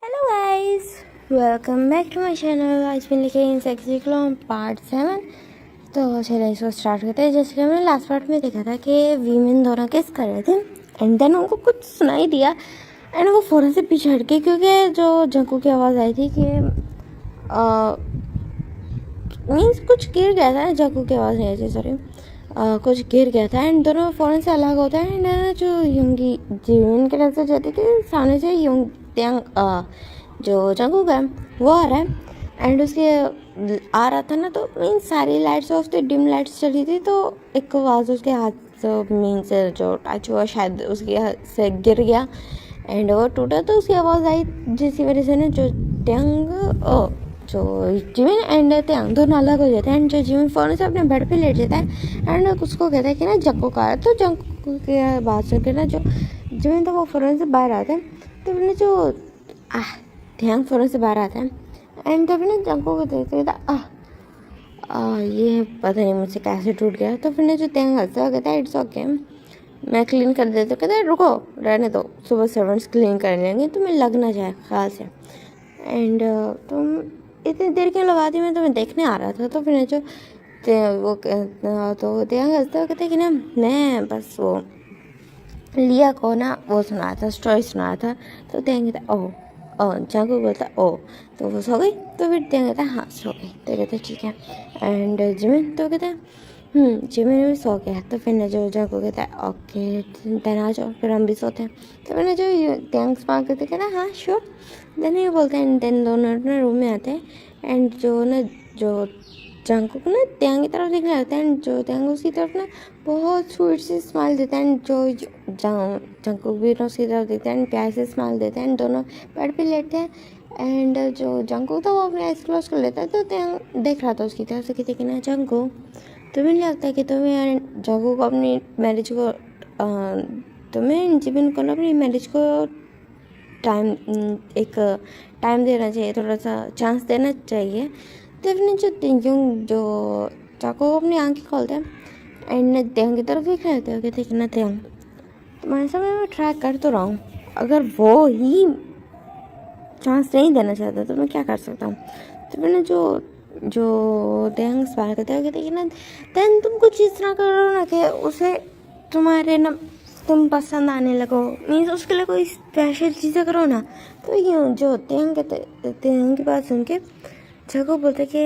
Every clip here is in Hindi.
Hello guys, welcome back to my channel. आज मैं लेके इन सेक्सी क्लोन पार्ट 7। तो चलिए इसको स्टार्ट करते हैं। जैसे कि हमने लास्ट पार्ट में देखा था कि वीमेन दोनों किस कर रहे थे एंड देन उनको कुछ सुनाई दिया एंड वो फ़ौरन से पीछे हट गए क्योंकि जो जंकू की आवाज़ आई थी कि मीन्स कुछ गिर गया था। जंकू की आवाज़ नहीं आई थी, सॉरी, कुछ गिर गया था एंड दोनों फ़ौरन से अलग होता है एंड जो युंगी जीवन के नजर जाती कि सामने से युंग त्यांग जो जंगूक है वो आ रहा है एंड उसके आ रहा था ना, तो मीन्स सारी लाइट्स ऑफ थे, डिम लाइट्स चली थी। तो एक आवाज़ उसके हाथ मीन्स जो टच हुआ शायद उसके हाथ से गिर गया एंड वो टूटा, तो उसकी आवाज़ आई जिसकी वजह से ना जो त्यांग जो जिमिन एंड त्यांग दोनों अलग हो जाते हैं एंड जो जिमिन फ़ौरन से अपने बेड पे लेट जाता है एंड उसको कहता है कि ना जंकू का है। तो जंकू की बात सुन के ना जो जिमिन था वो फ़ौरन से बाहर आता है। तो मैंने जो त्यांग फ़ौरन से बाहर आता है एंड तब ना जंकू को देखते ये पता नहीं मुझसे कैसे टूट गया। तो फिर जो त्यांग हंसता कहता है इट्स ओके, मैं क्लीन कर देता हूँ। कहता है रुको, रहने दो, सुबह सर्वेंट्स क्लीन कर लेंगे, तुम्हें लग ना जाए ख्याल से एंड तुम इतनी देर क्यों लगा दी, मैं तुम्हें देखने आ रहा था। तो फिर जो वो तो त्यांग हंसता कहते कि ना मैं बस वो लिया को ना वो सुनाया था, स्टोरी सुनाया था। तो त्यांग कहता ओह जंकू बोलता ओह, तो वो सो गई। तो फिर त्यांग कहता हाँ सो गई। तो कहते ठीक है एंड जिमिन तो कहता जिमिन भी सो गया। तो फिर जो जंकू कहता है ओके देन आ जाओ, फिर हम भी सोते हैं। तो फिर जो त्यांग स्मार्ट करते कहता हाँ श्योर। देन ये बोलते हैं देन दोनों ना रूम में आते हैं एंड जो जंकुक ना त्यांग की तरफ देखने लगता है एंड जो त्यांग उसकी तरफ ना बहुत स्वीट सी स्माइल देता है एंड जो जंकुक भी ना उसकी तरफ देखता है एंड प्यार से स्माइल देता है एंड दोनों बेड पे लेटते हैं एंड जो जंकुक था वो अपने आइज क्लोज कर लेता है। तो त्यांग देख रहा था उसकी तरफ से कहते कि ना जंकुक तुम्हें नहीं लगता कि तुम्हें जंकुक को अपनी मैरिज को तुम्हें जिमिन को अपनी मैरिज को एक टाइम देना चाहिए, थोड़ा सा चांस देना चाहिए। तो अपने जो चाको अपनी आंखें खोलते हैं एंड त्यांग की तरफ देख रहे थे, कहते कि ना त्यांग तुम्हारे सामने मैं ट्राई कर तो रहा हूँ, अगर वो ही चांस नहीं देना चाहता तो मैं क्या कर सकता हूँ। तो मैंने जो त्यांग सवाल करते हैं कहते कि ना देन तुम कुछ इस तरह करो ना कि उसे तुम्हारे ना तुम पसंद आने लगो, मीन्स उसके लिए कोई स्पेशल चीज़ें करो ना। तो यूँ जो त्यांग कहते त्यांग की बात सुन के जंकू बोलते कि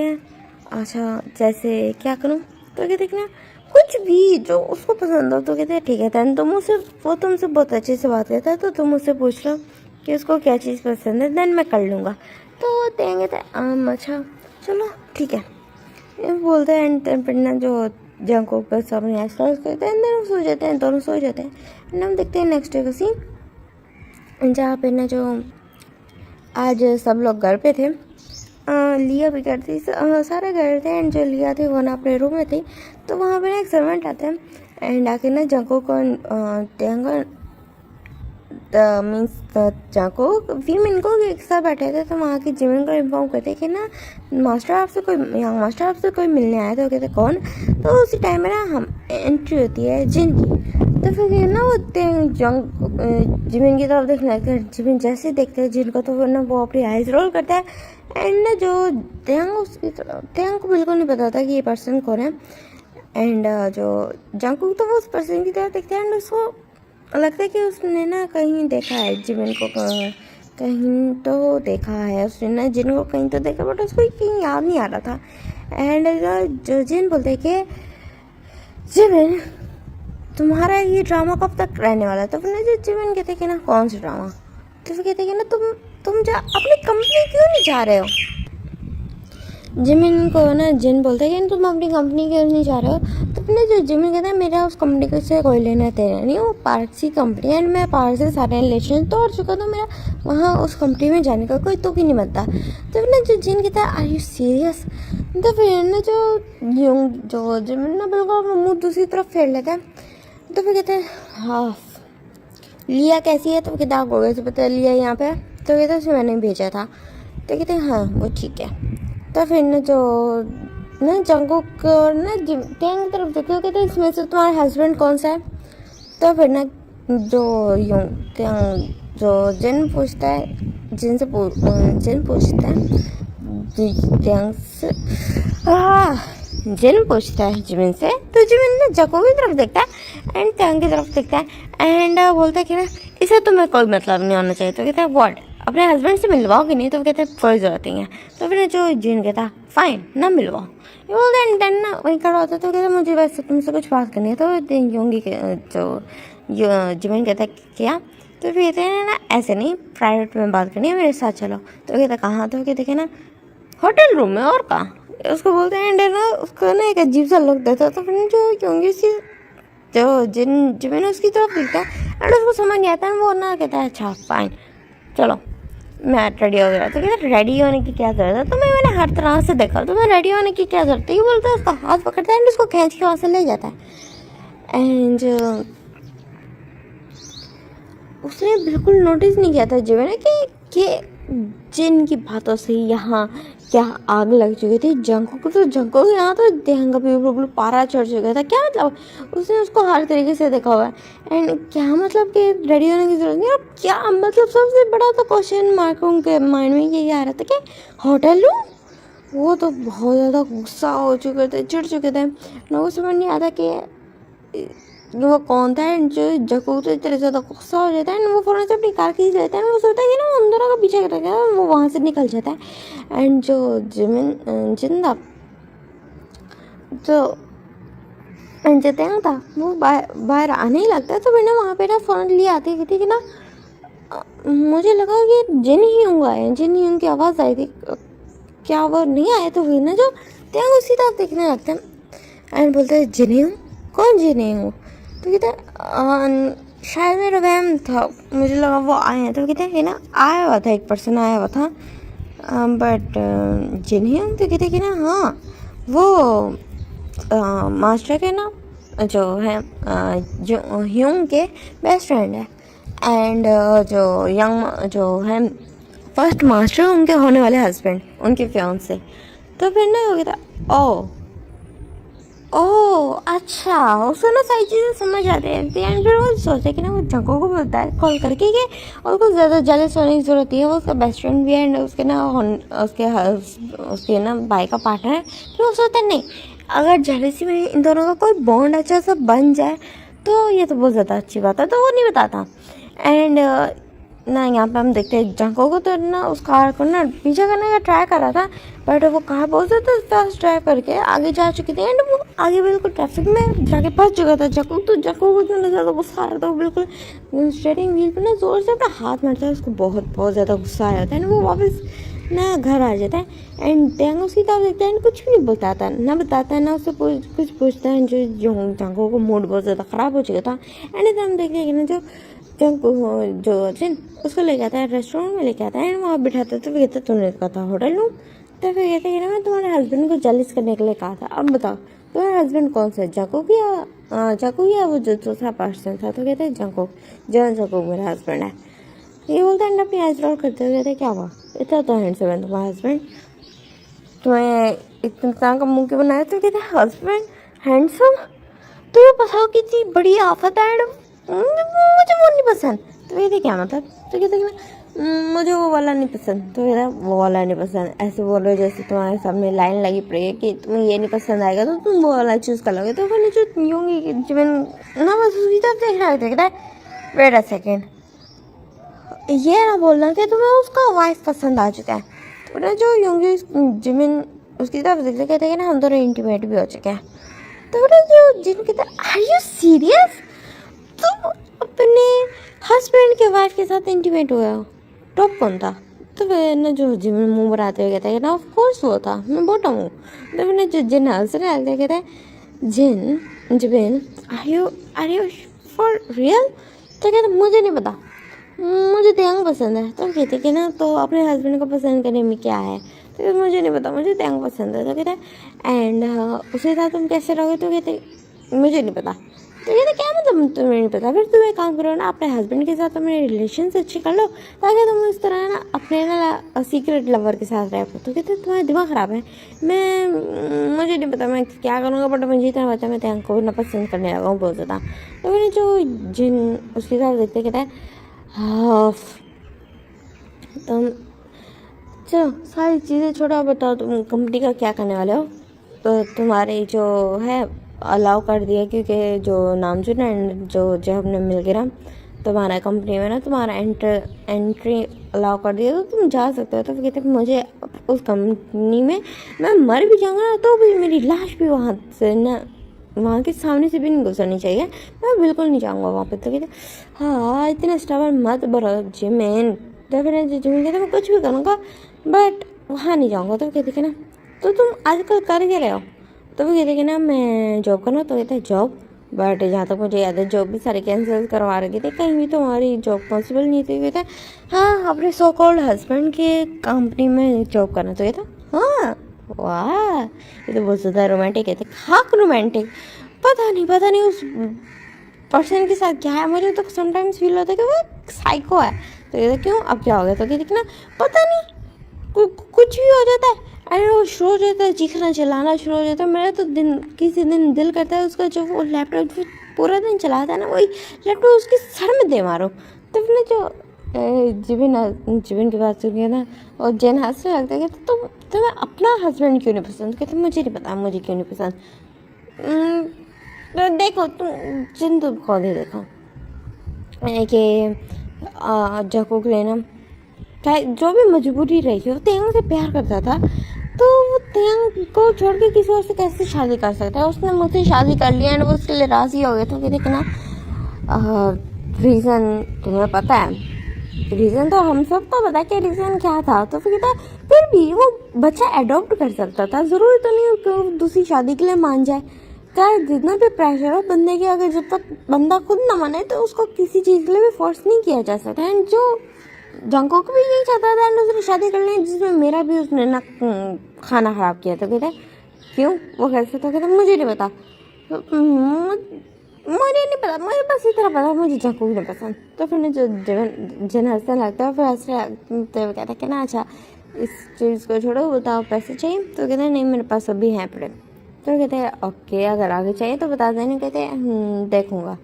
अच्छा जैसे क्या करूँ। तो कहते कि ना कुछ भी जो उसको पसंद हो। तो कहते हैं ठीक है देन वो तुमसे बहुत अच्छे से बात करता है, तो तुम उससे पूछ लो कि उसको क्या चीज़ पसंद है, देन मैं कर लूँगा। तो त्यांग कहते हैं अच्छा चलो ठीक है, ये बोलते हैं एंड फिर ना जो जंकू पर सब नेशनल करते हैं देन सो जाते हैं, दोनों सो जाते हैं एंड हम देखते हैं नेक्स्ट डे का सीन जहाँ पे ना जो आज सब लोग घर पे थे, लिया भी घर थी, सारे घर थे एंड जो लिया थी वो ना अपने रूम में थी। तो वहाँ पे ना एक सर्वेंट आते हैं एंड आके ना जंकू को त्यांग मीन्स जंकू वीमेन को एक साथ बैठे थे। तो वहाँ की जिमिन को इन्फॉर्म करते कि ना मास्टर आपसे कोई मिलने आया। तो कहते कौन। तो उसी टाइम में ना हम एंट्री होती है जिन की। तो फिर ना वो जिमिन की तरफ देखने लगते हैं। जिमिन जैसे देखते हैं जिन को तो फिर ना वो अपनी आइज रोल करता है एंड ना जो त्यांग को बिल्कुल नहीं पता था कि ये पर्सन कौन है एंड जो जंकुक तो वो उस पर्सन की तरफ देखते हैं एंड उसको लगता है कि उसने ना कहीं देखा है जिमिन को, कहीं तो देखा है उसने ना जिन को कहीं तो देखा, बट उसको कहीं याद नहीं आ रहा था। एंड जो जिन बोलते हैं कि जिमिन तुम्हारा ये ड्रामा कब तक रहने वाला है। तो फिर जो जिमिन कहते हैं कि ना कौन सा ड्रामा। तो फिर कहते हैं कि ना तुम जा अपनी कंपनी क्यों नहीं जा रहे हो। जिमिन को ना जिन बोलता है कि तुम अपनी कंपनी क्यों नहीं जा रहे हो। तो अपने जो जिमिन कहता है मेरा उस कंपनी से कोई लेना देना नहीं, वो पार्क सी कंपनी है एंड मैं पार्क से सारे रिलेशन तोड़ चुका, तो मेरा वहाँ उस कंपनी में जाने का कोई तुक ही नहीं बनता। तो फिर ना जो जिन कहता है आर यू सीरियस। तो फिर ना जो जिमिन ना बिल्कुल अपना मुँह दूसरी तरफ फेर लेता है। तो फिर कहते हैं हाँ लिया कैसी है। तो कहते हैं आपको कैसे पता लिया यहाँ पे। तो कहते हैं उसे मैंने भेजा था। तो कहते हैं हाँ वो ठीक है। तो फिर ना जो ना जंकुक ना त्यांग तरफ देखते हो कहते हैं इसमें से तुम्हारा हस्बैंड कौन सा है। तो फिर ना जो जिन पूछता है जिन पूछता है त्यांग से जिन पूछता है जिमिन से, तो जिमिन ना जको की तरफ देखता है एंड त्यांग की तरफ देखता है एंड बोलता है कि ना इसे तुम्हें कोई मतलब नहीं होना चाहिए। तो कहता है व्हाट, अपने हस्बैंड से मिलवाओगे नहीं? तो कहते हैं कोई ज़रूरत नहीं है। तो फिर जो जिन कहता फाइन ना मिलवाओ, ये बोलते हैं देन ना वहीं खड़ा होता है। तो कहता मुझे वैसे तुमसे कुछ बात करनी है। तो योंगी जो जिमिन कहता है क्या? तो फिर कहते हैं ना ऐसे नहीं, प्राइवेट में बात करनी है, मेरे साथ चलो। तो कहता कहाँ? तो कहते ना होटल रूम में, और कहाँ? उसको बोलते हैं एंड ना उसको ना एक अजीब सा लुक देता है। तो फिर जो योंगी उसकी जो जिमिन उसकी तरफ दिखता है एंड उसको समझ नहीं आता है। वो ना कहता है अच्छा फाइन चलो मैं रेडी हो गया। तो कहते रेडी होने की क्या ज़रूरत है, तो मैंने हर तरह से देखा, तो मैं रेडी होने की क्या ज़रूरत है? ये बोलता है, उसका हाथ पकड़ता है एंड उसको खींच के वहाँ से ले जाता है। एंड उसने बिल्कुल नोटिस नहीं किया था जिमिन ने कि जिन की बातों से यहाँ क्या आग लग चुकी थी जंको को। तो जंको को यहाँ तो देहंगा भी बिल्कुल पारा चढ़ चुका था। क्या मतलब, उसने उसको हर तरीके से देखा हुआ है एंड क्या मतलब कि रेडी होने की जरूरत नहीं। और क्या मतलब सबसे बड़ा तो क्वेश्चन मार्क उनके माइंड में यही आ रहा था कि होटल लूँ। वो तो बहुत ज़्यादा गुस्सा हो चुके थे, चिढ़ चुके थे। ना वो समझ नहीं आता कि वो कौन था एंड जो जको तो इतने ज़्यादा गुस्सा हो जाता है एंड वो फ़ौरन से अपनी कार खींच लेता है। वो सोचता है कि ना उन दोनों का पीछे कर गया, वो वहाँ से निकल जाता है। एंड जो जिंदा जो जितेंग था वो बाहर आने ही लगता है। तो मैंने वहाँ पे ना फ़ौरन लिए आती थी कि ना मुझे लगा कि जिन ही होंगे आए, जिन ही उनकी आवाज़ आई थी, क्या वो नहीं आए? तो फिर ना जो त्यांग उसी तरफ देखने लगते हैं एंड बोलते हैं जिन ही हूँ, कौन जिन ही हूँ? तो कहते शायद मेरा वहम था, मुझे लगा वो आए हैं। तो कहते हैं ना आया हुआ था, एक पर्सन आया हुआ था बट जिन्हें हम तो कहते कि ना हाँ वो मास्टर के ना जो है जो ह्यूंग के बेस्ट फ्रेंड है एंड जो यंग जो है फर्स्ट मास्टर उनके होने वाले हस्बैंड, उनके फियांसे। तो फिर ना हो गया था ओह अच्छा, उसको ना सारी चीज़ें समझ आते हैं एंड फिर वो सोचते कि ना वो जंको को बोलता है कॉल करके कि उसको ज़्यादा जेलस होने की ज़रूरत नहीं है, वो उसका बेस्ट फ्रेंड भी है एंड उसके ना उसके ना भाई का पार्टनर है। फिर वो सोचता है नहीं, अगर जेलसी में इन दोनों का कोई बॉन्ड अच्छा सा बन जाए तो ये तो बहुत ज़्यादा अच्छी बात है। तो वो नहीं बताता एंड ना यहाँ पे हम देखते हैं जंको को तो ना उस कार को ना पीछे करने का ट्राई कर रहा था बट वो कार बहुत ज़्यादा फास्ट ड्राइव करके आगे जा चुकी थी एंड वो आगे बिल्कुल ट्रैफिक में जाके फंस चुका था। जंको को इतना ज़्यादा गुस्सा आया था, वो बिल्कुल स्टीयरिंग व्हील पर ना ज़ोर से अपना हाथ मारता है। उसको बहुत ज़्यादा गुस्सा आया था एंड वो वापस ना घर आ जाता है एंड त्यांग उसकी तरफ देखता है एंड कुछ भी नहीं बताता है ना उससे कुछ पूछता है। जो जंको को मूड बहुत ज़्यादा ख़राब हो चुका था एंड हम देखते हैं कि ना जो जिन उसको लेके आता है रेस्टोरेंट में लेके आता है एंड वहाँ बिठाता है। तो फिर कहते तुमने कहा था होटल लूँ? तो फिर कहते हैं मैं तुम्हारे हस्बैंड को जेलस करने के लिए कहा था, अब बताओ तुम्हारा हस्बैंड कौन सा है, जाकू या वो जो दूसरा पर्सन था? तो कहते हैं जाकू मेरा हस्बैंड है। ये बोलता है अपनी आइज रोल करते हुए कहते क्या हुआ, इतना तो हैंडसम है तुम्हारा हस्बैंड, तुम्हें इतना का मुँह क्यों बनाया? तो कहते हैं हस्बैंड हैंडसम, तो ये बताओ कितनी बड़ी आफत है मुझे वो नहीं पसंद। तो कहते क्या मतलब? तो कहते कि मुझे वो वाला नहीं पसंद। तो कहता वो वाला नहीं पसंद, ऐसे बोल रहे जैसे तुम्हारे सामने लाइन लगी पड़ी है कि तुम्हें ये नहीं पसंद आएगा तो तुम वो वाला चूज़ कर लोगे। तो मैंने जो यूँगी जिमिन ना बस उसकी तरफ देख रहा है वेट अ सेकेंड, ये ना बोलना कि तुम्हें उसका वाइफ पसंद आ चुका है। तो ना जो यूँगी जिमिन उसकी तरफ देखते कहते हैं ना हम दोनों इंटीमेट भी हो चुके हैं। तो ना जो जिन कहते आर यू सीरियस, तुम अपने हस्बैंड के वाइफ के साथ इंटीमेट हुआ हो? टॉप कौन था? तो फिर ना जो जिमिन मुंह बनाते हुए कहता है ना ऑफ कोर्स वो था, मैं बॉटम हूँ। तो फिर ना जो जिन हंस रहा है कहता है Jimin are you for real? तो कहता मुझे नहीं पता, मुझे त्यांग पसंद है। तो कहते कि ना तो अपने हस्बैंड को पसंद करने में क्या है? तो कहते मुझे नहीं पता, मुझे त्यांग पसंद है। तो कहता है एंड उसके साथ तुम कैसे रहोगे? तो कहते मुझे नहीं पता। तो कहते क्या मतलब तुम्हें नहीं पता? फिर तुम एक काम करो ना, अपने हस्बैंड के साथ अपने रिलेशन अच्छे कर लो ताकि तुम इस तरह ना अपने ना सीक्रेट लवर के साथ रह पाओ। तो कहते तुम्हारा दिमाग ख़राब है, मुझे नहीं पता मैं क्या करूँगा बट मुझे इतना पता मैं त्यांग को ना पसंद करने लगा हूँ बहुत ज़्यादा। तो मैंने जो जिन उसके साथ देखते कहता है तो चलो सारी चीज़ें छोड़ो, बताओ तुम कंपनी का क्या करने वाले हो। तो तुम्हारे जो है अलाउ कर दिया, क्योंकि जो नामचुन एंड जो जब ने मिल गया तुम्हारा कंपनी में ना, तुम्हारा एंट्री अलाउ कर दिया, तो तुम जा सकते हो। तो कहते मुझे उस कंपनी में मैं मर भी जाऊँगा ना, तो भी मेरी लाश भी वहाँ से ना, वहाँ के सामने से भी नहीं गुजरनी चाहिए, मैं बिल्कुल नहीं जाऊँगा वहाँ पे। तो कहते हाँ इतना स्टबर्न मत बनो जिमिन। तो फिर जिमिन कहते मैं कुछ भी करूँगा बट वहाँ नहीं जाऊँगा। तो कहते ना तो तुम आजकल कर क्या रहे हो। तो वो कहते कि ना मैं जॉब करना। तो कहते हैं जॉब, बट जहाँ तक मुझे याद है जॉब भी सारे कैंसिल करवा रखे थे, कहीं भी तुम्हारी जॉब पॉसिबल नहीं थी। कहते हाँ अपने सो कॉल्ड हस्बैंड के कंपनी में जॉब करना। तो कहता हाँ वाह ये तो बहुत ज़्यादा रोमांटिक है। खाक रोमांटिक, पता नहीं उस पर्सन के साथ क्या है, मुझे तो समटाइम्स फील होता है कि वो साइको है। तो कहते क्यों अब क्या हो गया। तो कहते ना पता नहीं कुछ भी हो जाता है, अरे वो शुरू हो जाता है चीखना चिल्लाना शुरू हो जाता है। मेरा तो किसी दिन दिल करता है उसका जो वो लैपटॉप पूरा दिन चलाता है ना, वही लैपटॉप उसके सर में दे मारो। तो फिर जो जिबिन की बात सुनिए ना, और जेन हंसने लगता है कि तुम्हें अपना हस्बैंड क्यों नहीं पसंद। कहते मुझे नहीं पता मुझे क्यों नहीं पसंद। तो देखो तुम जिन तुम कौन ही देखो कि जकूक लेना चाहे जो भी मजबूरी रही हो, तेंग से प्यार करता था, तो वो तेंग को छोड़ के किसी और से कैसे शादी कर सकता है। उसने मुझसे शादी कर लिया एंड वो उसके लिए राज़ी हो गया। तो कहते कि ना रीज़न तुम्हें पता है, रीज़न तो हम सबको पता है कि रीज़न क्या था। तो फिर कहता फिर भी वो बच्चा अडॉप्ट कर सकता था, ज़रूरी तो नहीं कि वो दूसरी शादी के लिए मान जाए। चाहे जितना भी प्रेशर हो बंदे के, अगर जब तक बंदा खुद ना माने तो उसको किसी चीज़ के लिए भी फोर्स नहीं किया जा सकता। एंड जो जंगकोक भी यही चाहता था एंड उसने शादी कर ली, जिसमें मेरा भी उसने ना खाना ख़राब किया। तो कहते क्यों वो कैसे। तो कहते मुझे नहीं पता, मुझे नहीं पता, मुझे बस इतना पता मुझे जंगकोक नहीं पसंद। तो फिर जो जिन हंसने लगता है, फिर हंसने तो कहता है कि ना अच्छा इस चीज़ को छोड़ो, बताओ पैसे चाहिए। तो कहते हैं नहीं मेरे पास अभी हैं पड़े। तो कहते हैं ओके अगर आगे चाहिए तो बता देना। कहते हैं देखूँगा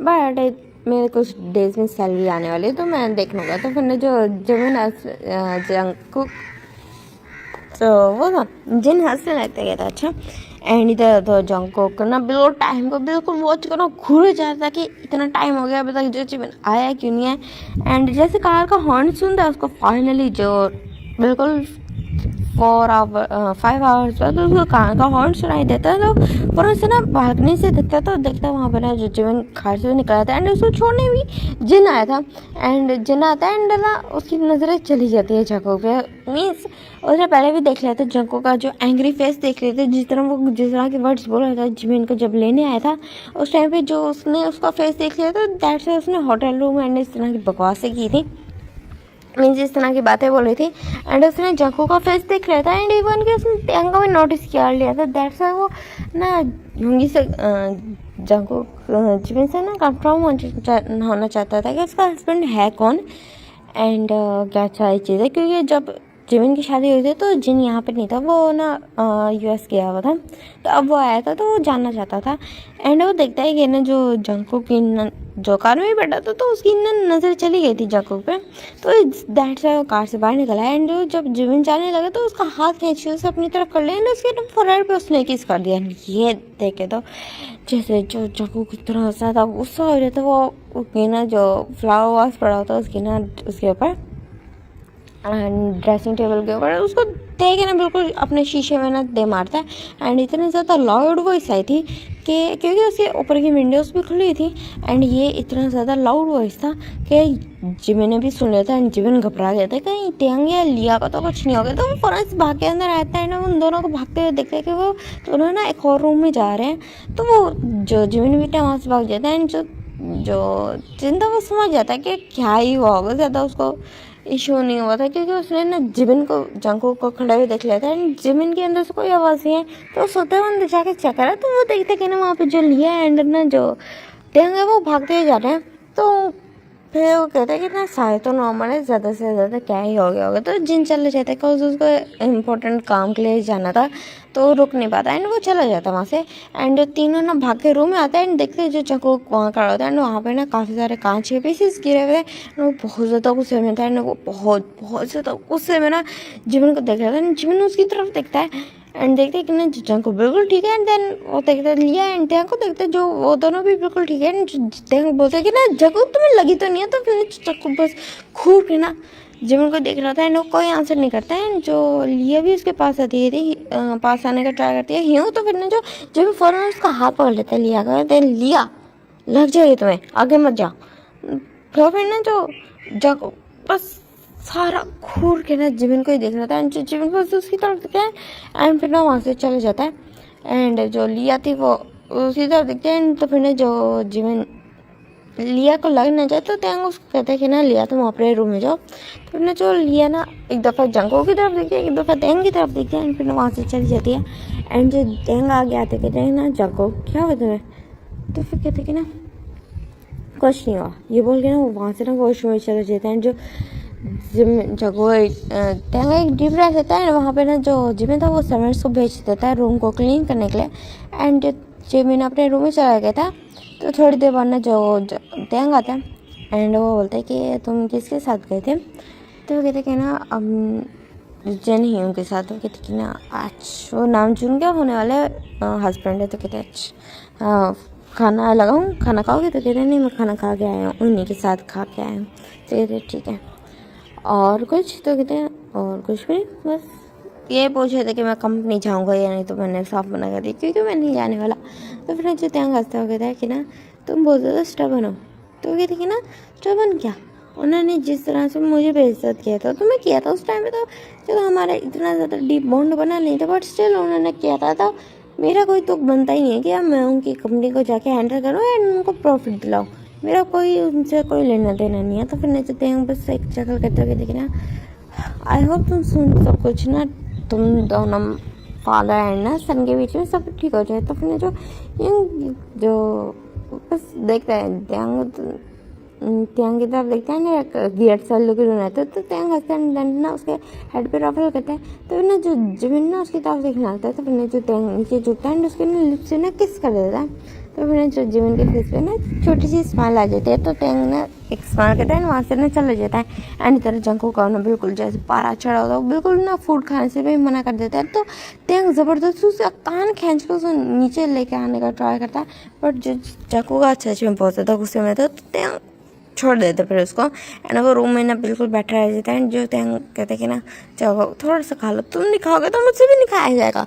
बट मेरे कुछ डेज में सैलरी आने वाली है तो मैं देख लूँगा। तो फिर जो जिमिन जंगकुक तो वो ना जिन हंसने लगता कहता अच्छा। एंड इधर तो जंगकुक ना बिल्कुल टाइम को बिल्कुल वॉच करो, घूर जाता है कि इतना टाइम हो गया अभी तक जो जिमिन आया क्यों नहीं है। एंड जैसे कार का हॉर्न सुनता है उसको फाइनली जो बिल्कुल 5 आवर्स बाद उसको कार का हॉर्न सुनाई देता है। तो पर उसे ना भागने से देखता तो देखता वहाँ पर ना जो जिमिन कार से निकला था एंड उसको छोड़ने भी जिन आया था। एंड जिन आता है एंड ना उसकी नज़रें चली जाती है जंगकुक पे। मीन्स उसने पहले भी देख लिया था जंगकुक का जो एंग्री फेस देख लेते, जिस तरह के वर्ड्स बोल रहा था जिमिन को जब लेने आया था उस टाइम पे जो उसने उसका फेस देख लिया था। दैट से उसने होटल रूम एंड इस तरह की बकवासें की थी, मीन्स इस तरह की बातें बोल रही थी। एंड उसने जंगकुक का फेस देख लिया था एंड इवन के उसने तेंग का भी नोटिस कर लिया था। दैट्स वाई वो ना होंगी से जंगकुक जिमिन से ना कंफर्म होना चाहता था कि उसका हस्बैंड है कौन एंड क्या सारी चीज़ें। क्योंकि जब जिमिन की शादी हुई थी तो जिन यहाँ पे नहीं था, वो ना US गया हुआ था। तो अब वो आया था तो वो जानना चाहता था। एंड वो देखता है कि ना जो जंगकुक की जो कार में ही बैठा था तो उसकी ना नज़र चली गई थी जंगकुक पे। तो दैट्स वाई वो कार से बाहर निकला एंड जब जिमिन जाने लगा तो उसका हाथ खींच के उसे अपनी तरफ कर लिया एंड उसके फोरहेड पे उसने किस कर दिया। ये देखे तो जैसे जो जंगकुक इतना ज़्यादा गुस्सा हो जाता वो उसकी ना जो फ्लावर वास पड़ा होता उसकी ना उसके ऊपर ड्रेसिंग टेबल के ऊपर, उसको देख के ना बिल्कुल अपने शीशे में ना दे मारता है। एंड इतनी ज़्यादा लाउड वॉइस आई थी कि क्योंकि उसके ऊपर की विंडोज़ भी खुली थी एंड ये इतना ज़्यादा लाउड वॉइस था कि जिमिन ने भी सुन लिया था एंड जिमिन घबरा गया था कहीं तेंग या लिया का तो कुछ नहीं हो गया। तो वो फौरन से भाग के अंदर आता है ना, उन दोनों को भागते हुए देखते हैं कि वो दोनों ना एक और रूम में जा रहे हैं। तो वो जो जिमिन भी वहाँ से भाग जाता है एंड जो चिंता वो समझ जाता है कि क्या ही हुआ होगा, ज़्यादा उसको इशू नहीं हुआ था क्योंकि उसने ना जिमिन को जंगकुक को खड़ा हुए देख लिया था एंड जिमिन के अंदर से कोई आवाज़ नहीं है। तो सोते हुए अंदर जाके चेक करा तो वो देखते कि ना वहाँ पे जो लिया एंड ना जो तेंग है वो भागते हुए जा रहे हैं। तो फिर वो कहता है कि ना सारे तो नॉर्मल है, ज़्यादा से ज़्यादा क्या ही हो गया होगा। तो जिन चले जाता है बिकॉज उसको इम्पोर्टेंट काम के लिए जाना था तो वो रुक नहीं पाता एंड वो चला जाता वहाँ से। एंड तीनों ना भाग के रूम में आते हैं एंड देखते हैं जो जंगकुक वहाँ खड़ा होता है एंड वहाँ पे ना काफ़ी सारे कांच के पीसेस गिरे हुए हैं। वो बहुत ज़्यादा गुस्से में था एंड वो बहुत बहुत ज़्यादा गुस्से में ना जिमिन को देख रहा था। जिमिन उसकी तरफ देखता है एंड देखते हैं कि ना जंगकुक बिल्कुल ठीक है। एंड देन वो देखते लिया एंड को देखते जो वो दोनों भी बिल्कुल ठीक है। एंड बोलते हैं कि ना जंगकुक तुम्हें लगी तो नहीं है। तो फिर जंगकुक बस घूर के ना जिमिन को देख रहा था एंड वो कोई आंसर नहीं करता है। जो लिया भी उसके पास आती थी पास आने का ट्राई करती है ह्यू। तो फिर ना जो जिमिन फौरन उसका हाथ पकड़ लेता है लिया का। देन लिया लग जाएगी तुम्हें, आगे मत जाओ। तो फिर ना जो जंगकुक बस सारा घूर के ना जिमिन को ही देख रहा था एंड जिमिन बस उसकी तरफ देखता है एंड फिर ना वहाँ से चले जाता है। एंड जो लिया थी वो उसी तरफ देखते हैं। तो फिर ना जो जिमिन लिया को लग ना जाए तो त्यांग उसको कहते हैं कि ना लिया तुम अपने रूम में जाओ। तो फिर ना जो लिया ना एक दफ़ा जंगकुक की तरफ देखती है, एक दफ़ा त्यांग की तरफ देखती है एंड फिर ना वहाँ से चली जाती है। एंड जो त्यांग आगे आते कहते हैं ना जंगकुक क्या हुआ तुम्हें। तो फिर कहते कि ना कुछ नहीं हुआ, ये बोल के ना वो वहाँ से ना वॉशरूम में चले जाते हैं। जो जगह एक डीप ब्रेथ लेता है वहाँ पे ना जो जिमिन था वो सर्वेंट्स को भेज देता है रूम को क्लीन करने के लिए। एंड जिमिन अपने रूम में चला गया था। तो थोड़ी देर बाद ना जो त्यांग आता है एंड वो बोलता है कि तुम किसके साथ गए थे। तो वो कहते कि ना जन ही उनके साथ। वो कहते कि ना आज वो नाम चुन क्या होने वाला है हस्बैंड है। तो कहते अच्छा खाना लगाऊँ, खाना खाओगे। तो कहते नहीं मैं खाना खा के आया हूँ, उन्हीं के साथ खा के आया हूँ। तो कहते ठीक है और कुछ। तो कहते हैं और कुछ भी बस ये पूछ रहे थे कि मैं कंपनी जाऊँगा या नहीं। तो मैंने साफ मना कर दी क्योंकि मैं नहीं जाने वाला। तो फिर जो त्यांग हंसता हुआ कहता है कि ना तुम बहुत ज़्यादा स्टबर्न हो। तो कहते कि ना स्टबर्न क्या, उन्होंने जिस तरह से मुझे बेइज्जत किया था तो मैं किया था उस टाइम पे। तो चलो हमारा इतना ज़्यादा डीप बॉन्ड बना नहीं था बट स्टिल उन्होंने किया था। तो मेरा कोई तुक बनता ही नहीं है कि अब मैं उनकी कंपनी को जाके हैंडल करूँ एंड उनको प्रॉफिट दिलाऊँ। मेरा कोई उनसे कोई लेना देना नहीं है। तो फिर नहीं हैं बस एक चक्कर करते हुए देखना आई होप तुम सुन सब कुछ ना तुम दोनों फादर एंड ना सन के बीच में सब ठीक हो जाए। तो फिर जो बस देखते हैं त्यांग की तरफ देखते हैं ना गियर्ड सा लुक रहता है। तो त्यांग हंसते हैं ना उसके हेड पे रफल करता है। तो फिर ना जो जिमिन ना उसकी तरफ देखने आता है। तो फिर ना जो त्यांग नीचे झुकता है उसके ना लिप से ना किस कर देता है। तो फिर जो जिमिन के फेस पे ना छोटी सी स्माइल आ जाती है। तो त्यांग ना एक स्माइल करता है वहाँ से ना चला जाता है। एंड इधर जंगकुक का ना बिल्कुल जैसे पारा चढ़ा होता है बिल्कुल ना फूड खाने से भी मना कर देता है। तो त्यांग ज़बरदस्ती उसे कान खींच कर उसे नीचे लेके आने का ट्राई करता है बट जो जंगकुक सच में बहुत ज़्यादा गुस्से में था। तो त्यांग छोड़ देते फिर उसको एंड वो रूम में ना बिल्कुल बैठा रह जाता है। जो त्यांग कहते कि ना चलो थोड़ा सा खा लो, तुम नहीं खाओगे तो मुझसे भी नहीं खाया जाएगा।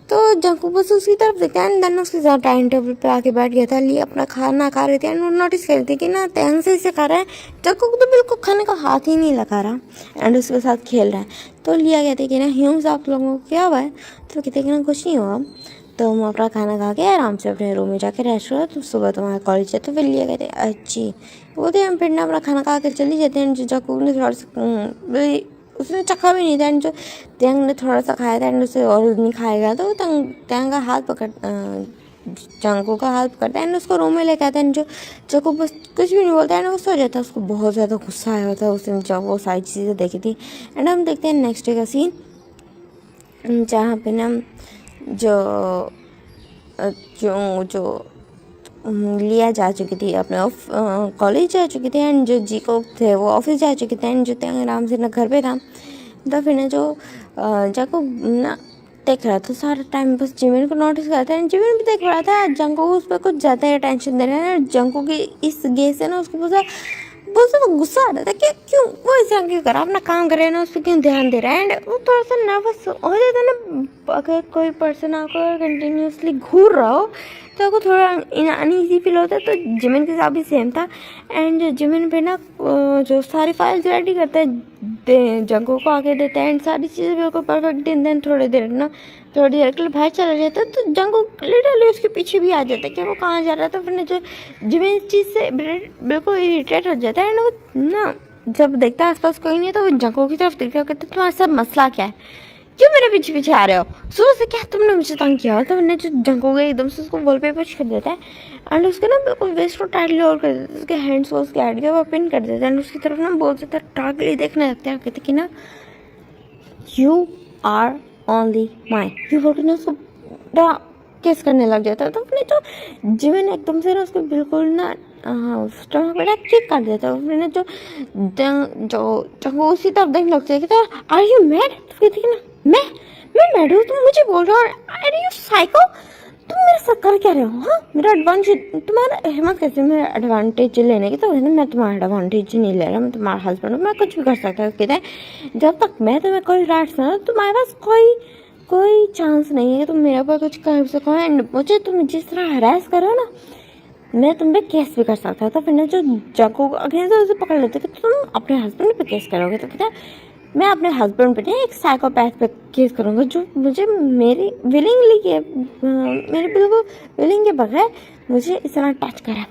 तो जंगकुक बस उसकी तरफ देखता है एंड देन उसके साथ टाइम टेबल पे आके बैठ गया था। लिया अपना खाना खा रही थी एंड वो नोटिस कर रही थी कि ना त्यांग से इसे खा रहा है, जंगकुक तो बिल्कुल खाने का हाथ ही नहीं लगा रहा एंड उसके साथ खेल रहा है। तो लिया कहते कि ना ह्यूम्स आप लोगों को क्या हुआ है। तो कहते कि ना कुछ नहीं हुआ, तो हम अपना खाना खा के आराम से अपने रूम में जाके रेस्ट करो, तो सुबह तुम्हारा कॉलेज है। तो फिर लिया कहते अच्छी वो तो हम फिर ना अपना खाना खा कर चली जाते हैं। जो जंगकुक ने थोड़ा सा उसने चखा भी नहीं था एंड जो त्यांग ने थोड़ा सा खाया था एंड उसे और नहीं खाएगा। तो त्यांग का हाथ पकड़ जंगकुक का हाथ पकड़ता है एंड उसको रूम में लेके आता है। जो जंगकुक बस कुछ भी नहीं बोलता है ना वो सो जाता है। उसको बहुत ज़्यादा गुस्सा आया होता है उसने जब वो सारी चीज़ें देखी थी। एंड हम देखते हैं नेक्स्ट डे का सीन जहाँ पे ना जो जो जो लिया जा चुकी थी अपने कॉलेज जा चुकी थी एंड जो जीको थे वो ऑफिस जा चुके थे एंड जो त्यांग आराम से ना घर पे था। तो फिर ना जो जाको ना देख रहा था सारा टाइम बस जिमिन को नोटिस करता है। जिमिन भी देख रहा था जंगकुक उस पर कुछ ज़्यादा ही अटेंशन दे रहा है। जंगकुक की इस गेस से ना उसको बहुत ज़्यादा गुस्सा आ रहा था कि क्यों वो ऐसा क्यों करा, अपना काम कर रहे हैं ना उस पर क्यों ध्यान दे रहा है। एंड वो थोड़ा सा नर्वस हो जाता है ना अगर कोई पर्सन आपको कंटिन्यूसली घूर रहा हो तो आपको थोड़ा अनईजी फील होता है। तो जिमिन के साथ भी सेम था एंड जिमिन पे ना जो सारी फाइल्स रेडी करता है जंगकुक को आके देता है एंड सारी चीज़ें बिल्कुल परफेक्ट दिन थोड़ी देर के लिए बाहर चला जाता है। तो जंगकुक लिटरली उसके पीछे भी आ जाता है कि वो कहाँ जा रहा था। फिर जो जिमिन इस चीज़ से बिल्कुल इरिटेट हो जाता है एंड वो ना जब देखता है आसपास कोई नहीं है तो वो जंगकुक की तरफ देखता है कहता है तुम्हारा सब मसला क्या है, क्यों मेरे पीछे पीछे आ रहे हो, सुबह से क्या तुमने मुझे तंग किया। तो मैंने जो जंको गए एकदम से उसको वॉलपेपर कर देता है एंड उसके ना बिल्कुल वेस्ट को टाइटली और कर देता है, उसके हैंड्स को उसके हाथ के वो पिन कर देता है एंड उसकी तरफ ना बहुत ज़्यादा टागली देखने लगता है, कहते कि ना you are only my, you बोल के ना उसको किस करने लग जाता है। तो अपने तो जीवन एकदम से ना उसको बिल्कुल ना स्टमक में किक कर देता है। मैंने जो जो उसी तरफ देखने लगता है, कहता आर यू मैड, तो कहती है ना मैं मैड हूँ, तुम मुझे बोल रहे हो, आर यू साइको, तुम मेरे साथ कर क्या रहे हो। हाँ मेरा एडवांटेज, तुम्हारा हिम्मत कैसे मेरा एडवांटेज लेने की। तो मैं तुम्हारा एडवांटेज नहीं ले रहा, मैं तुम्हारा हस्बैंड हूँ, मैं कुछ भी कर सकता हूँ। कहता है जब तक मैं तुम्हें कोई राइट्स ना, तुम्हारे पास कोई चांस नहीं है कि तुम मेरे ऊपर कुछ कर सको। एंड मुझे तुम जिस तरह हरास करो ना, मैं तुम पे केस भी कर सकता था। फिर जो जाको अगेंस्ट उसे पकड़ लेते कि तुम अपने हस्बैंड पे केस करोगे। तो कहता है मैं अपने हस्बैंड पे नहीं, एक साइकोपैथ पे केस करूँगा जो मुझे मेरी विलिंगली के मेरे बिल्कुल विलिंग के बगैर मुझे इस तरह टच करा,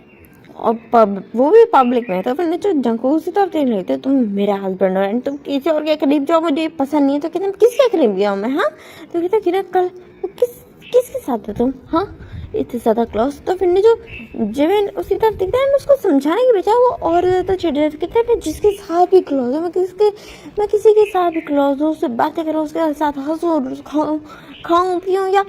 और वो भी पब्लिक में। तो फिर जो जंको उसी तरफ देखने लगते तुम मेरा हस्बैंड हो एंड तुम किसी और के करीब जाओ, मुझे पसंद नहीं है। तो कहते किसके करीब गया हूँ मैं। हाँ तो कहते कि ना कल किसके साथ हो तुम, हाँ इतने ज़्यादा क्लोज। तो फिर जो जिमिन उसी तरफ दिखता है, उसको समझाने की बजाय वो और ज़्यादा चिढ़ कहता है मैं जिसके साथ भी क्लोज हूँ, मैं किसी के साथ भी क्लोज हूँ, उससे बातें करूँ, उसके साथ हंसूँ, खाऊँ पीऊँ या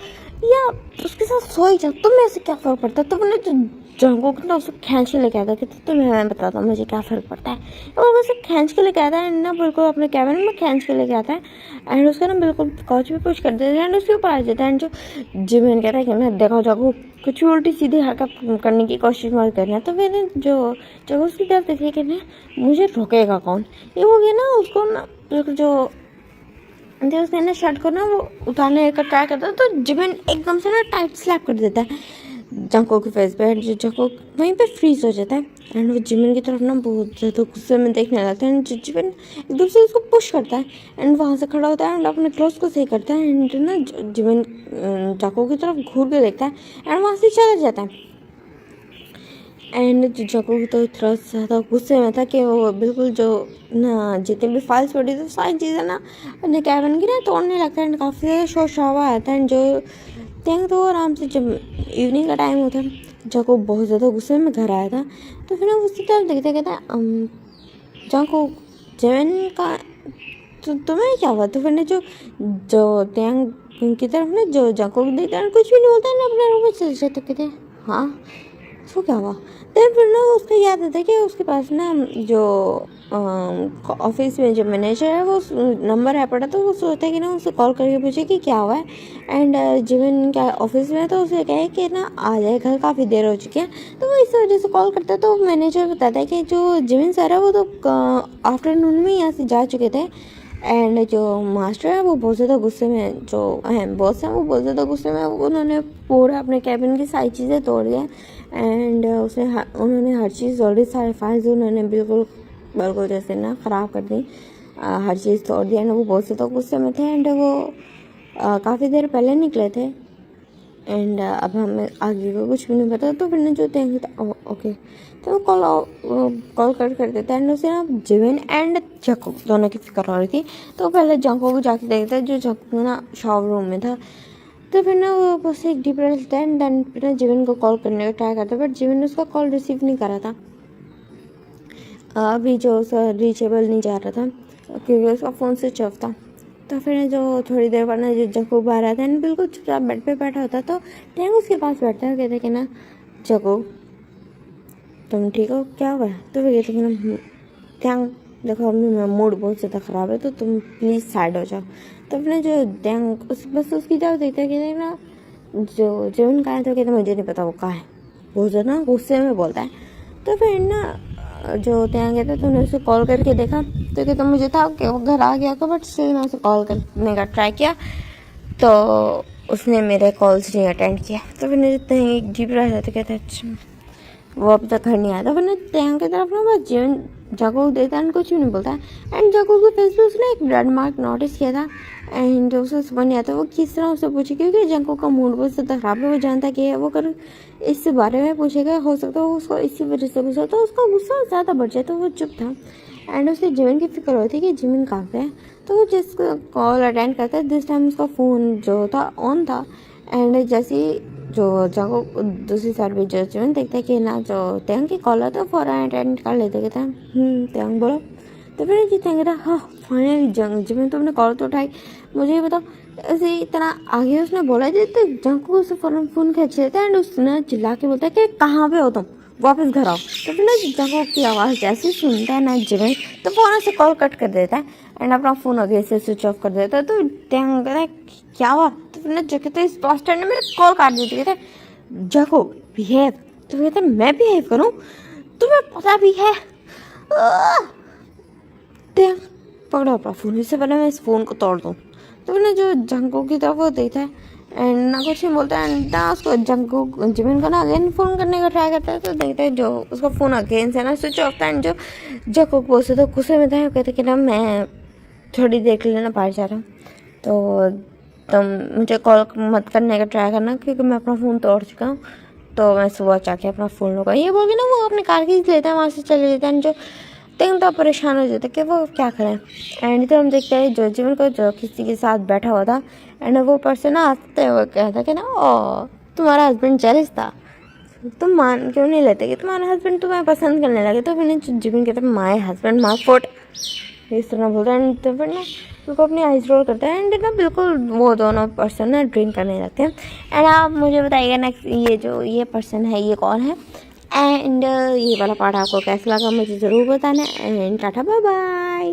उसके साथ सो ही जाऊँ, तुम्हें ऐसे क्या फ़र्क पड़ता है। तो मैंने जो जंगोक ना उसको खींच के लेके आता कि तुम्हें मैं बताता हूँ मुझे क्या फ़र्क पड़ता है। और वो उसे खींच के लेके आता है ना, बिल्कुल अपने कैबिन में खींच के लेके आता है एंड उसका ना बिल्कुल काउच पे पुश कर देता है एंड उसके ऊपर आ जाता है। एंड जो जिमिन कहता है कि मैं देखो जागो कुछ उल्टी सीधी हरकत करने की कोशिश मत करना। तो फिर जो जब उसकी तरफ देखिए कि ना मुझे रोकेगा कौन, ये हो गया ना उसको ना बिल्कुल जो उसने ना शर्ट को ना वो उतारने का ट्राई करता है। तो जिमिन एकदम से ना टाइट स्लैप कर देता है जंको के फेस पे, जो जंको वहीं पे फ्रीज हो जाता है एंड वो जिमिन की तरफ ना बहुत ज़्यादा गुस्से में देखने लगता है एंड जिमिन एकदम से उसको पुश करता है एंड वहाँ से खड़ा होता है एंड अपने क्लोथ को सही करता है एंड ना जिमिन जंको की तरफ घूर के देखता है एंड वहाँ से चला जाता है। एंड जको तो इतना ज़्यादा गुस्से में था कि वो बिल्कुल जो ना जितनी भी फाइल्स पड़ी थी सारी चीज़ें ना अपने कैबिन की ना तोड़ने लगता है एंड काफ़ी ज़्यादा शोर शराबा आता है एंड जो टैंक तो आराम से जब इवनिंग का टाइम होता है, जाको बहुत ज़्यादा गुस्से में घर आया था। तो फिर उसी तरफ देखते कहता है जाको जेवन का तो तुम्हें क्या हुआ। तो फिर जो टैंक की तरफ ना जो जाको देखता है कुछ भी नहीं होता है ना, अपने रूम में चले जाते। कहते हैं हाँ उसको क्या हुआ। देन फिर ना उसको याद आता है कि उसके पास ना जो ऑफिस में जो मैनेजर है वो नंबर है पड़ा, तो वो सोचता है कि ना उसे कॉल करके पूछे कि क्या हुआ है एंड जिमिन क्या ऑफिस में है, तो उसे कहे कि ना आ जाए घर, काफ़ी देर हो चुकी है। तो वो इस वजह से कॉल करता है। तो मैनेजर बताता है कि जो जिमिन सर है वो तो आफ्टरनून में यहाँ से जा चुके थे एंड जो मास्टर है वो बहुत ज़्यादा गुस्से में, जो बॉस है वो बहुत ज़्यादा गुस्से में, उन्होंने पूरा अपने कैबिन की सारी चीज़ें तोड़ दिया एंड उन्होंने हर चीज़ तोड़ दी, सारे फाइल्स उन्होंने बिल्कुल जैसे ना ख़राब कर दी, हर चीज़ तोड़ दिया एंड वो बहुत ज़्यादा गुस्से में थे एंड वो काफ़ी देर पहले निकले थे एंड अब हमें आगे का कुछ भी नहीं पता। तो फिर जो देंगे ओके, तो कॉल कर देता है एंड उसे ना जिमिन एंड जंको दोनों की फिक्र हो रही थी। तो पहले जंको को जाके देखता है, जो जंको ना शॉवर रूम में था। तो फिर ना वो बस एक डीप ब्रेथ लेता है एंड देन फिर ना जिमिन को कॉल करने का ट्राई करता है, बट जिमिन ने उसका कॉल रिसीव नहीं करा था। अभी जो उसका रीचेबल नहीं जा रहा था क्योंकि उसका फ़ोन स्विच ऑफ था। तो फिर जो थोड़ी देर बाद ना जो जको बाहर आता है बिल्कुल चुपचाप बेड पे बैठा होता, तो टैंग उसके पास बैठता है, कहते कि ना जको तुम ठीक हो, क्या हुआ है। तो फिर कहते कि ना टैंग देखो अभी मेरा मूड बहुत ज़्यादा ख़राब है, तो तुम प्लीज़ साइड हो जाओ। तो फिर जो टैंग बस उसकी तरफ देखता है कि ना जो जिमिन कहा है, तो कहते मुझे नहीं पता वो कहाँ है, बहुत ज़्यादा गुस्से में बोलता है। तो फिर ना जो टैंग कहता है, तूने उसे कॉल करके देखा, तो कहता मुझे था कि वो घर आ गया था, बट स्टिल मैं उसे कॉल करने का ट्राई किया तो उसने मेरे कॉल्स नहीं अटेंड किया। तो फिर एक जीप रहा था, तो कहता अच्छा वो अब तक घर नहीं आया। तो फिर टैंग की तरफ ना बस जीवन जाको देता है, कुछ भी नहीं बोलता एंड जाको के फेस पे उसने एक रेड मार्क नोटिस किया था एंड उसे समझ नहीं आता वो किस तरह उससे पूछे, क्योंकि जाको का मूड बहुत ज़्यादा खराब है, वो जानता कि है वो कर इस बारे में पूछेगा, हो सकता है वो उसको इसी वजह से पूछा, तो उसका गुस्सा ज़्यादा बढ़ जाए। तो वो चुप था एंड उसे जिमिन की फिक्र होती है कि जिमिन कहाँ पे है। तो वो जिस कॉल अटेंड करता है दिस टाइम उसका फ़ोन जो था ऑन था। एंड जैसे ही जो जाको दूसरी साइड पे जो जीवन देखता है कि ना जो त्यांग की कॉल है तो फ़ौरन अटेंड कर लेते, कहते हैं त्यांग बोलो। तो फिर जी त्यांग कहता हाँ फाइनली जंग जीवन तुमने कॉल तो उठाई, मुझे ये बताओ। ऐसे इतना आगे उसने बोला जी तो जंग को उसे फ़ौरन फ़ोन खींच लेता है एंड उसने चिल्ला के बोलता है कि कहाँ पे हो तुम, वापस घर आओ। तो फिर ना जंगों की आवाज़ जैसे सुनता है ना जिमिन तो फ़ौरन से कॉल कट कर देता है एंड अपना फ़ोन आगे से स्विच ऑफ कर देता है। तो त्यांग कहता है क्या हुआ। तो फिर ना जगह तो इस बॉस्टर ने मेरे कॉल काट दी थी, कहता है जगो बिहेव। तो कहता है मैं बिहेव करूँ, तुम्हें पता भी है। त्यांग पकड़ो अपना फ़ोन, इससे पहले मैं इस फ़ोन को तोड़ दूँ। तो फिर ना जो जंगों की तरफ वो देखता है एंड ना कुछ नहीं बोलता है एंड ना उसको जंगो जिमिन को ना अगेन फ़ोन करने का ट्राई करता है। तो देखते हैं जो उसका फ़ोन अगेन से ना स्विच ऑफ था एंड जो जंगो को बोलते तो गुस्से में था, कहते कि ना मैं थोड़ी देर के लिए ना बाहर जा रहा हूँ तो तुम मुझे कॉल मत करने का ट्राई करना क्योंकि मैं अपना फ़ोन तोड़ चुका हूँ। तो मैं सुबह जाके अपना फ़ोन लूँगा, ये बोल के ना वो अपनी कार खींच लेता है, वहाँ से चले जाता है एंड जो तेंग तो परेशान हो जाता है कि वो क्या करें। एंड तो हम देखते हैं जो जीवन को जो किसी के साथ बैठा हुआ था एंड वो पर्सन आते हुए कहता कि ना ओ तुम्हारा हस्बैंड जेलस था, तुम मान क्यों नहीं लेते कि तुम्हारा हस्बैंड तुम्हें पसंद करने लगे। तो फिर जीवन कहता है माई हस्बैंड माई फुट, इस तरह बोलता है एंड तो फिर ना उनको अपनी आइज रोल करता है एंड ना बिल्कुल वो दोनों पर्सन ना ड्रिंक करने लगते हैं। एंड आप मुझे बताइएगा नेक्स्ट ये जो ये पर्सन है ये कौन है एंड ये वाला पार्ट आपको कैसा लगा मुझे ज़रूर बताना एंड टाटा बाय बाय।